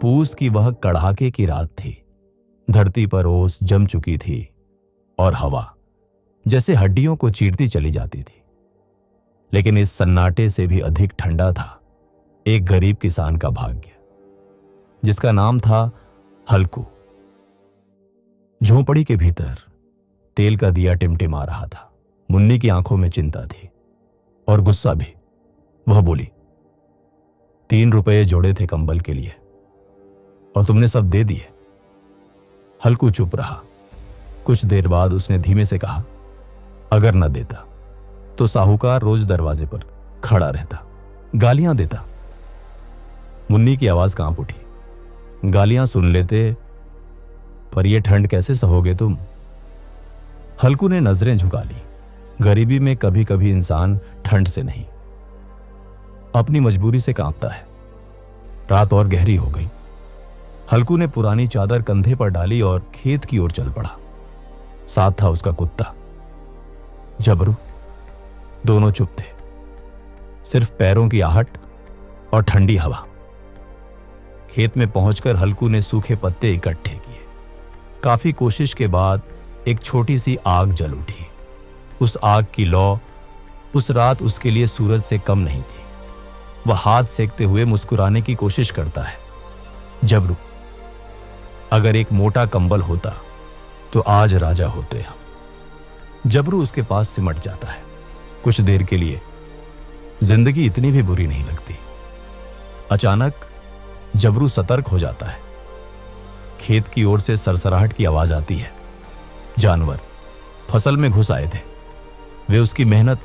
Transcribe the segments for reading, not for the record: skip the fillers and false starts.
पूस की वह कड़ाके की रात थी। धरती पर ओस जम चुकी थी और हवा जैसे हड्डियों को चीरती चली जाती थी। लेकिन इस सन्नाटे से भी अधिक ठंडा था एक गरीब किसान का भाग्य, जिसका नाम था हल्कू। झोंपड़ी के भीतर तेल का दिया टिमटिमा रहा था। मुन्नी की आंखों में चिंता थी और गुस्सा भी। वह बोली, 3 रुपये जोड़े थे कंबल के लिए और तुमने सब दे दिए। हल्कू चुप रहा। कुछ देर बाद उसने धीमे से कहा, अगर न देता तो साहूकार रोज दरवाजे पर खड़ा रहता, गालियां देता। मुन्नी की आवाज कांप उठी। गालियां सुन लेते, पर यह ठंड कैसे सहोगे तुम? हल्कू ने नजरें झुका ली। गरीबी में कभी कभी इंसान ठंड से नहीं, अपनी मजबूरी से कांपता है। रात और गहरी हो गई। हल्कू ने पुरानी चादर कंधे पर डाली और खेत की ओर चल पड़ा। साथ था उसका कुत्ता जबरू। दोनों चुप थे, सिर्फ पैरों की आहट और ठंडी हवा। खेत में पहुंचकर हल्कू ने सूखे पत्ते इकट्ठे किए। काफी कोशिश के बाद एक छोटी सी आग जल उठी। उस आग की लौ उस रात उसके लिए सूरज से कम नहीं थी। वह हाथ सेकते हुए मुस्कुराने की कोशिश करता है। जबरू, अगर एक मोटा कंबल होता तो आज राजा होते हम। जबरू उसके पास सिमट जाता है। कुछ देर के लिए जिंदगी इतनी भी बुरी नहीं लगती। अचानक जबरू सतर्क हो जाता है। खेत की ओर से सरसराहट की आवाज आती है। जानवर फसल में घुस आए थे। वे उसकी मेहनत,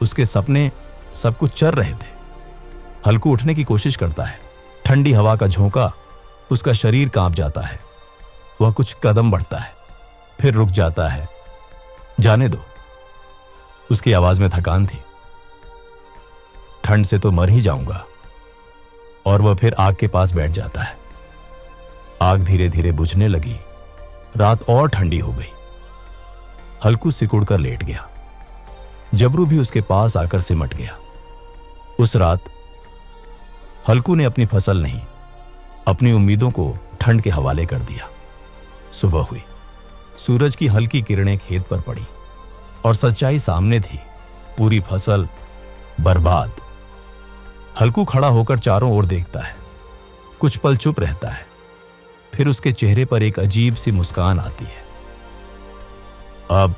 उसके सपने, सब कुछ चर रहे थे। हल्कू उठने की कोशिश करता है। ठंडी हवा का झोंका, उसका शरीर कांप जाता है। वह कुछ कदम बढ़ता है, फिर रुक जाता है। जाने दो, उसकी आवाज में थकान थी। ठंड से तो मर ही जाऊंगा। और वह फिर आग के पास बैठ जाता है। आग धीरे धीरे बुझने लगी। रात और ठंडी हो गई। हल्कू सिकुड़ कर लेट गया। जबरू भी उसके पास आकर सिमट गया। उस रात हल्कू ने अपनी फसल नहीं, अपनी उम्मीदों को ठंड के हवाले कर दिया। सुबह हुई। सूरज की हल्की किरणें खेत पर पड़ी और सच्चाई सामने थी। पूरी फसल बर्बाद। हल्कू खड़ा होकर चारों ओर देखता है। कुछ पल चुप रहता है, फिर उसके चेहरे पर एक अजीब सी मुस्कान आती है। अब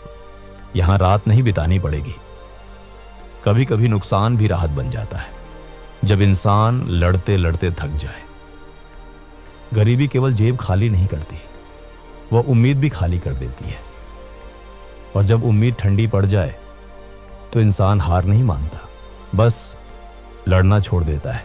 यहां रात नहीं बितानी पड़ेगी। कभी कभी नुकसान भी राहत बन जाता है, जब इंसान लड़ते लड़ते थक जाए। गरीबी केवल जेब खाली नहीं करती, वह उम्मीद भी खाली कर देती है। और जब उम्मीद ठंडी पड़ जाए तो इंसान हार नहीं मानता, बस लड़ना छोड़ देता है।